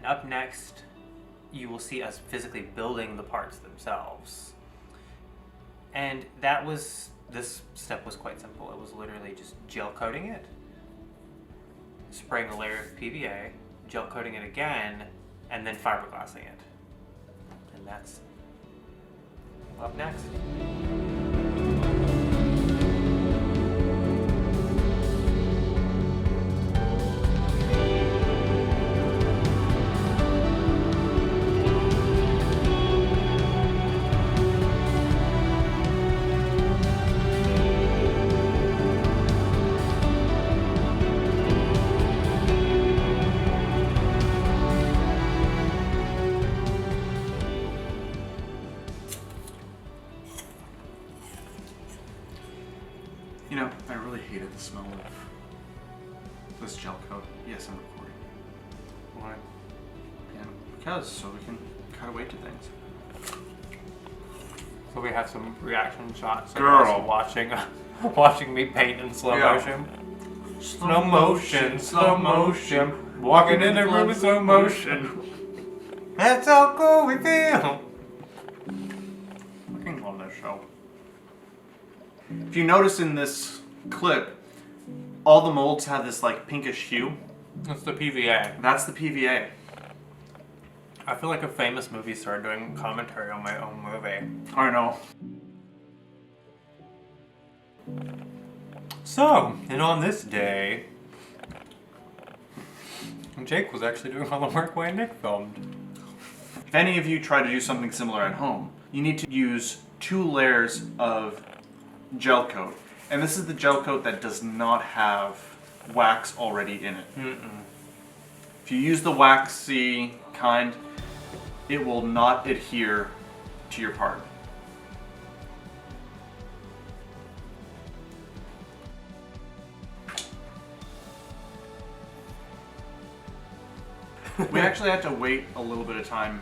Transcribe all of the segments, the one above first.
And up next, you will see us physically building the parts themselves. And this step was quite simple. It was literally just gel coating it, spraying a layer of PVA, gel coating it again, and then fiberglassing it. And that's up next. You know, I really hated the smell of this gel coat. Yes, I'm recording. Why? And because, so we can cut away to things. So we have some reaction shots of Girl. us watching me paint in slow motion. Slow motion, walking in the room in slow motion. That's how cool we feel. Fucking love that show. If you notice in this clip, all the molds have this like pinkish hue. That's the PVA. That's the PVA. I feel like a famous movie star doing commentary on my own movie. I know. So, and on this day, Jake was actually doing all the work while Nick filmed. If any of you try to do something similar at home, you need to use 2 layers of gel coat. And this is the gel coat that does not have wax already in it. If you use the waxy kind, it will not adhere to your part. We actually had to wait a little bit of time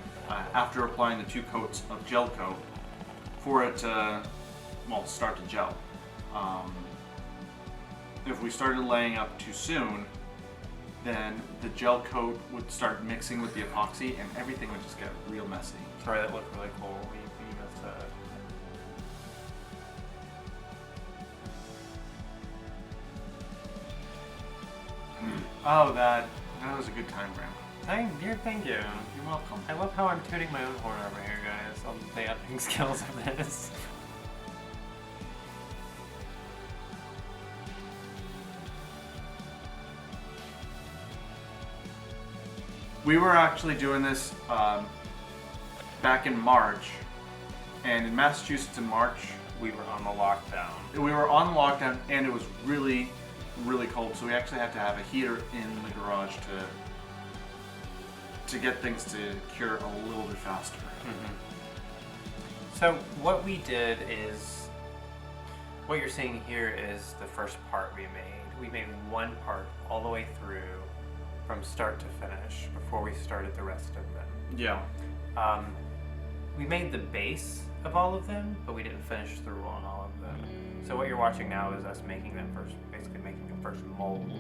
after applying the 2 coats of gel coat for it to, well, start to gel. If we started laying up too soon, then the gel coat would start mixing with the epoxy and everything would just get real messy. Sorry, that looked really cool. We missed that. Oh, that was a good time, Graham. Thank you. You're welcome. I love how I'm tooting my own horn over here, guys, on the editing skills of this. We were actually doing this back in March, and in Massachusetts in March, We were on the lockdown. we were on lockdown and it was really, really cold, so we actually had to have a heater in the garage to get things to cure a little bit faster. So what we did is, what you're seeing here is the first part we made. We made one part all the way through from start to finish before we started the rest of them. Yeah. We made the base of all of them, but we didn't finish through on all of them. So what you're watching now is us making them first, basically making the first mold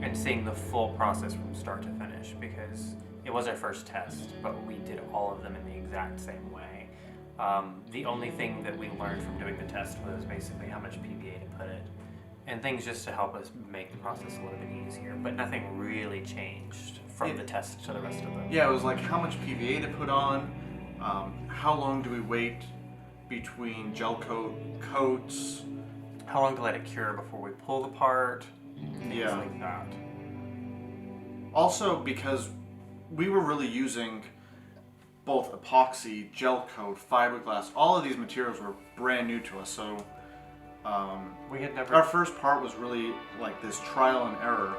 and seeing the full process from start to finish, because it was our first test, but we did all of them in the exact same way. The only thing that we learned from doing the test was basically how much PVA to put it, and things just to help us make the process a little bit easier, but nothing really changed from the test to the rest of them. Yeah, it was like how much PVA to put on, how long do we wait between gel coats, how long to let it cure before we pull the part, things Yeah. like that. Also, because we were really using both epoxy, gel coat, fiberglass, all of these materials were brand new to us, so We had never... our first part was really like this trial and error.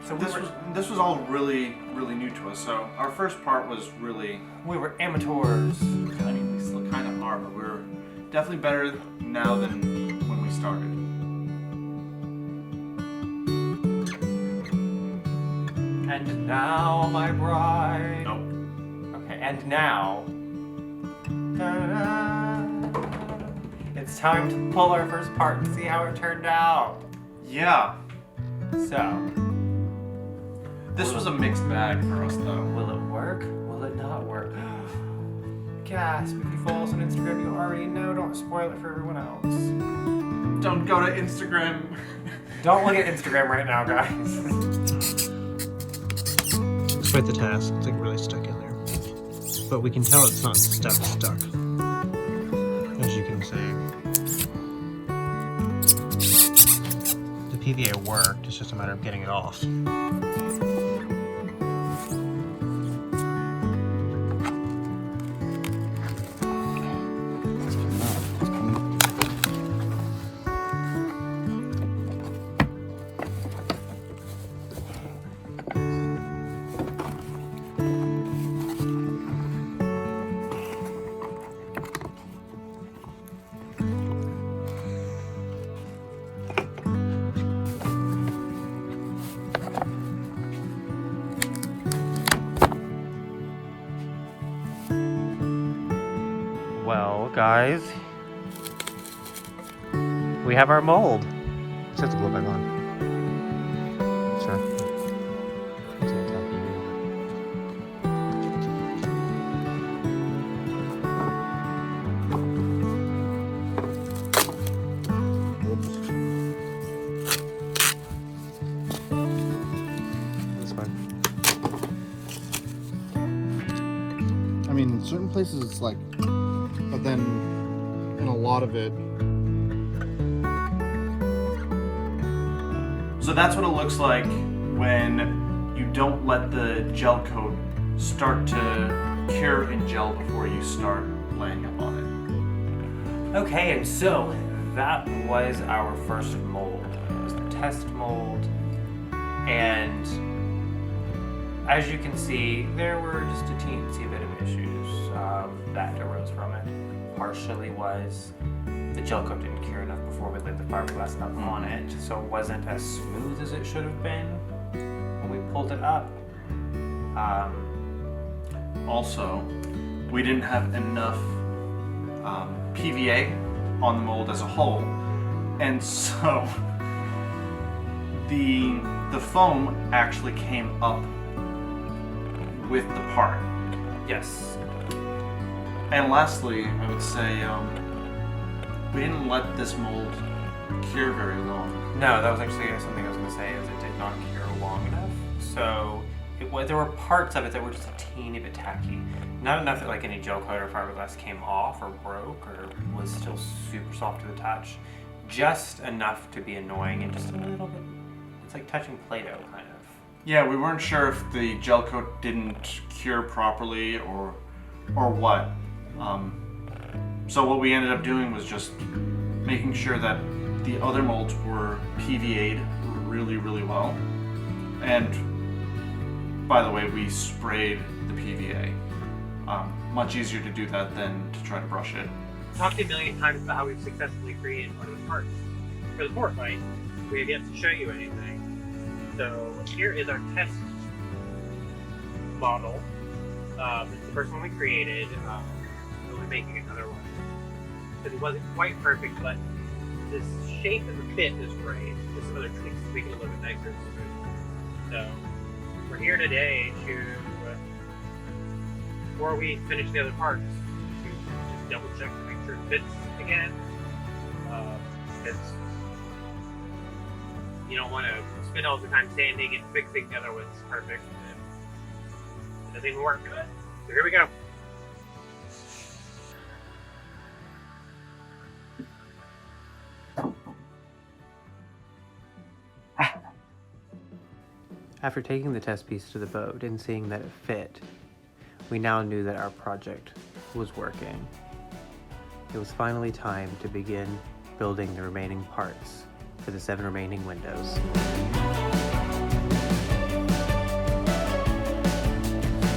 So this was all really, really new to us, so our first part was really... we were amateurs. I mean, we still kind of are, but we're definitely better now than when we started. And now, my bride. Nope. Okay, and now. Da-da-da. It's time to pull our first part and see how it turned out. Yeah. So, This was a mixed bag for us, though. will it work? Will it not work? Gasp. If you follow us on Instagram, you already know. Don't spoil it for everyone else. Don't go to Instagram. Don't look at Instagram right now, guys. Despite the task, it's like really stuck in there. But we can tell it's not stuck, as you can see. The PVA worked, it's just a matter of getting it off. Well, guys, we have our mold. Just have to glue it back on. Sure. That's fine. I mean, in certain places it's like, but then in a lot of it, So that's what it looks like when you don't let the gel coat start to cure in gel before you start laying up on Okay, and so that was our first mold. It was the test mold, and as you can see, there were just a teensy bit of issues that arose from it. Partially was the gel coat didn't cure enough before we laid the fiberglass up on it, so it wasn't as smooth as it should have been when we pulled it up. it. Also, we didn't have enough PVA on the mold as a whole, and so the foam actually came up with the part. Yes. And lastly, I would say we didn't let this mold cure very long. No, that was actually something I was going to say, is it did not cure long enough. So there were parts of it that were just a teeny bit tacky. Not enough that like any gel coat or fiberglass came off or broke or was still super soft to the touch. Just enough to be annoying and just a little bit, it's like touching Play-Doh kind of. Yeah, we weren't sure if the gel coat didn't cure properly or what. So what we ended up doing was just making sure that the other molds were PVA'd really, really well. And by the way, we sprayed the PVA. Much easier to do that than to try to brush it. Talked a million times about how we've successfully created one of the parts for the portlight. We have yet to show you anything. So here is our test model. It's the first one we created. We'll be making another one. Because it wasn't quite perfect, but this shape and the fit is great. Just some other tweaks to make it a little bit nicer and smooth. So we're here today to, before we finish the other parts, to just double check to make sure it fits again. Because you don't want to spend all the time sanding and fixing the other ones perfect. And it doesn't even work. So here we go. After taking the test piece to the boat and seeing that it fit, we now knew that our project was working. It was finally time to begin building the remaining parts for the 7 remaining windows.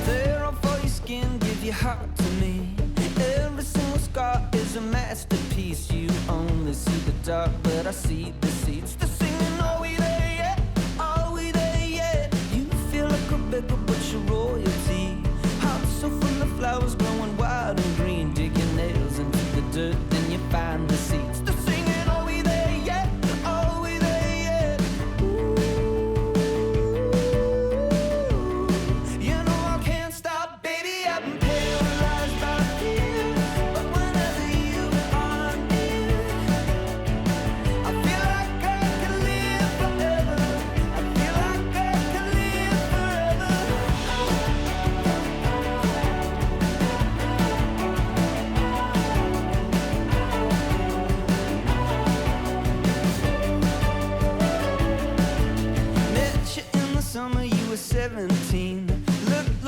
Tear off all your skin, give your heart to me. Every single scar is a masterpiece. You only see the dark, but I see the seeds. They're singing, are we there yet? Are we there yet? You feel like Rebecca, but you're royalty. Hot so from the flowers growing wild and green. Dig your nails into the dirt, then you find the seed.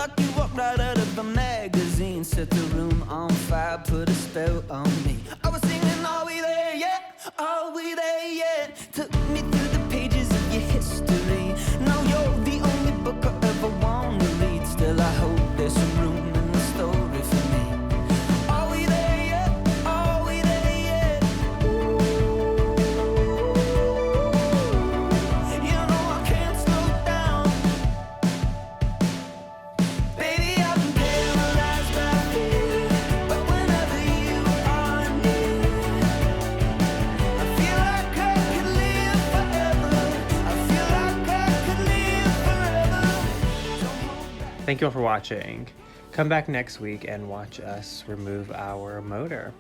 like you walked right out of a magazine. Set the room on fire, put a spell on me. I was singing, are we there yet? Are we there yet? Took me through the pages of your history. Now you're the only book I ever want to read. Still I hope there's some room in the story for me. Are we there yet? Are we there yet? You know I can't slow down. Baby, I've been paralyzed by fear, but whenever you are near, I feel like I could live forever. I feel like I could live forever. Don't hold back. Thank you all for watching. Come back next week and watch us remove our motor.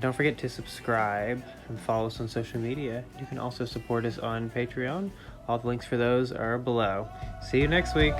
Don't forget to subscribe and follow us on social media. You can also support us on Patreon. All the links for those are below. See you next week.